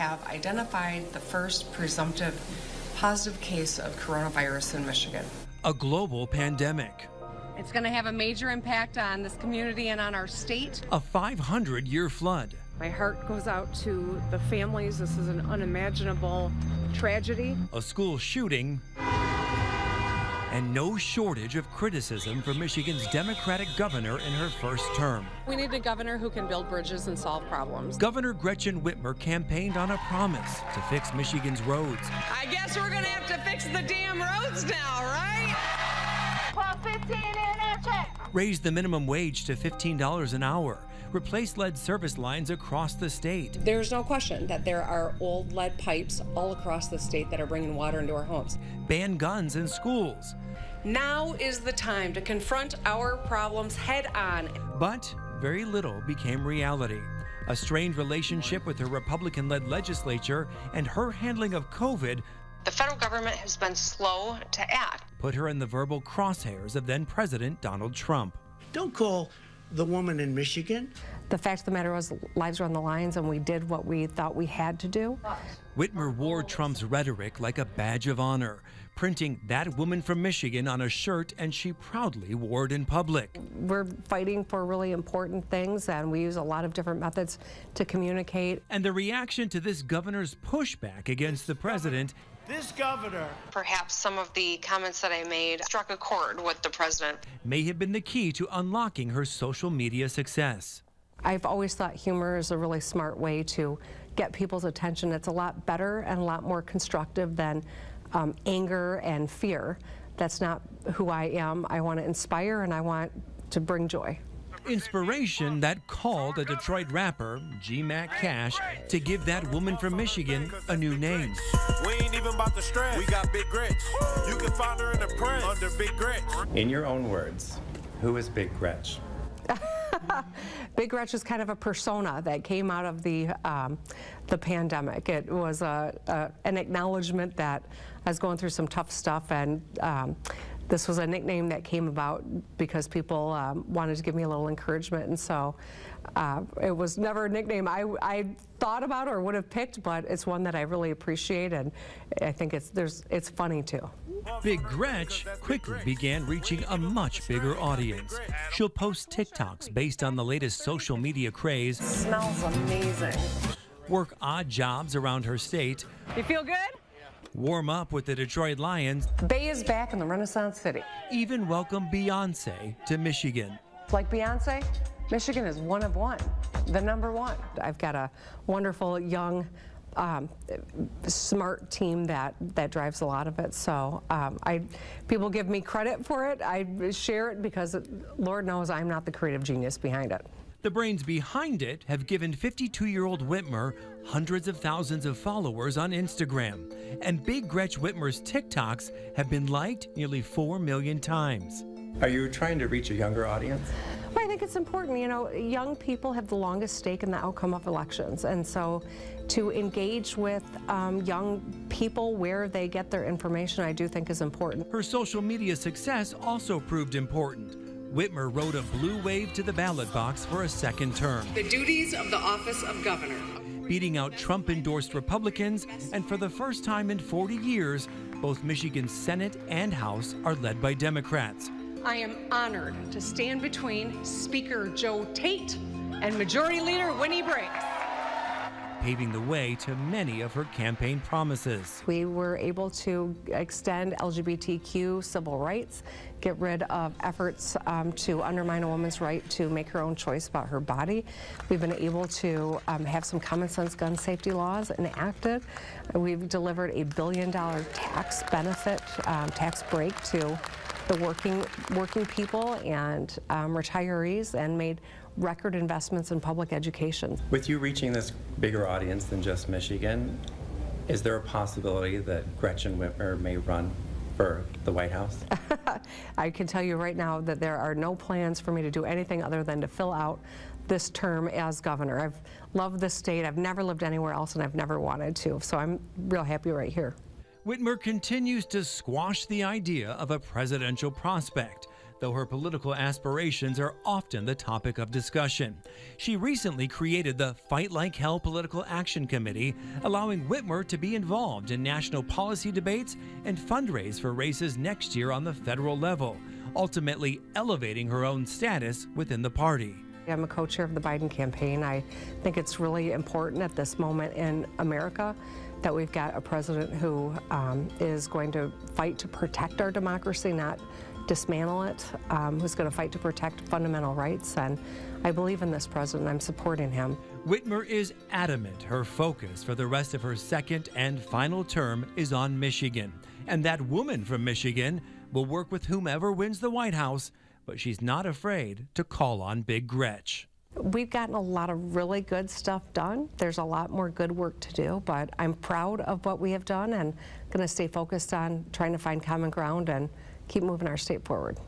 have identified the first presumptive positive case of coronavirus in Michigan. A global pandemic. It's going to have a major impact on this community and on our state. A 500-year flood. My heart goes out to the families. This is an unimaginable tragedy. A school shooting. And no shortage of criticism for Michigan's Democratic governor in her first term. We need a governor who can build bridges and solve problems. Governor Gretchen Whitmer campaigned on a promise to fix Michigan's roads. I guess we're going to have to fix the damn roads now, right? Put 15 in a check. Raised the minimum wage to $15 an hour. Replaced lead service lines across the state. There's no question that there are old lead pipes all across the state that are bringing water into our homes. Ban guns in schools. Now is the time to confront our problems head on. But very little became reality. A strained relationship with her Republican-led legislature and her handling of COVID. The federal government has been slow to act. Put her in the verbal crosshairs of then-President Donald Trump. Don't call the woman in Michigan. The fact of the matter was, lives were on the lines, and we did what we thought we had to do. Whitmer wore Trump's rhetoric like a badge of honor, printing "That woman from Michigan" on a shirt, and she proudly wore it in public. We're fighting for really important things, and we use a lot of different methods to communicate. And the reaction to this governor's pushback against the president. This governor. Perhaps some of the comments that I made struck a chord with the president. May have been the key to unlocking her social media success. I've always thought humor is a really smart way to get people's attention. It's a lot better and a lot more constructive than anger and fear. That's not who I am. I want to inspire and I want to bring joy. Inspiration that called a Detroit rapper, G. Mac Cash, to give that woman from Michigan a new name. We ain't even about to stress. We got Big Gretch. You can find her in the press under Big Gretch. In your own words, who is Big Gretch? Big Gretch is kind of a persona that came out of the pandemic. It was an acknowledgement that I was going through some tough stuff, and this was a nickname that came about because people wanted to give me a little encouragement, and so it was never a nickname I thought about or would have picked, but it's one that I really appreciate, and I think it's funny too. Big Gretch quickly began reaching a much bigger audience. She'll post TikToks based on the latest social media craze. It smells amazing. Work odd jobs around her state. You feel good? Warm up with the Detroit Lions. Bay is back in the Renaissance City. Even welcome Beyonce to Michigan. Like Beyonce, Michigan is one of one, the number one. I've got a wonderful young smart team that drives a lot of it. So people give me credit for it. I share it because Lord knows I'm not the creative genius behind it. The brains behind it have given 52-year-old Whitmer hundreds of thousands of followers on Instagram. And Big Gretch Whitmer's TikToks have been liked nearly 4 million times. Are you trying to reach a younger audience? Well, I think it's important. You know, young people have the longest stake in the outcome of elections. And so to engage with young people where they get their information, I do think is important. Her social media success also proved important. Whitmer rode a blue wave to the ballot box for a second term. The duties of the office of governor. Beating out Trump-endorsed Republicans, and for the first time in 40 years, both Michigan's Senate and House are led by Democrats. I am honored to stand between Speaker Joe Tate and Majority Leader Winnie Briggs, paving the way to many of her campaign promises. We were able to extend LGBTQ civil rights, get rid of efforts to undermine a woman's right to make her own choice about her body. We've been able to have some common sense gun safety laws enacted. We've delivered a $1 billion tax benefit, tax break to the working people and retirees, and made record investments in public education. With you reaching this bigger audience than just Michigan, is there a possibility that Gretchen Whitmer may run for the White House? I can tell you right now that there are no plans for me to do anything other than to fill out this term as governor. I've loved this state. I've never lived anywhere else, and I've never wanted to, so I'm real happy right here. Whitmer continues to squash the idea of a presidential prospect. though her political aspirations are often the topic of discussion. She recently created the Fight Like Hell Political Action Committee, allowing Whitmer to be involved in national policy debates and fundraise for races next year on the federal level, ultimately elevating her own status within the party. I'm a co-chair of the Biden campaign. I think it's really important at this moment in America that we've got a president who is going to fight to protect our democracy, not dismantle it, who's going to fight to protect fundamental rights. And I believe in this president. I'm supporting him. Whitmer is adamant her focus for the rest of her second and final term is on Michigan. And that woman from Michigan will work with whomever wins the White House, but she's not afraid to call on Big Gretch. We've gotten a lot of really good stuff done. There's a lot more good work to do, but I'm proud of what we have done and going to stay focused on trying to find common ground and keep moving our state forward.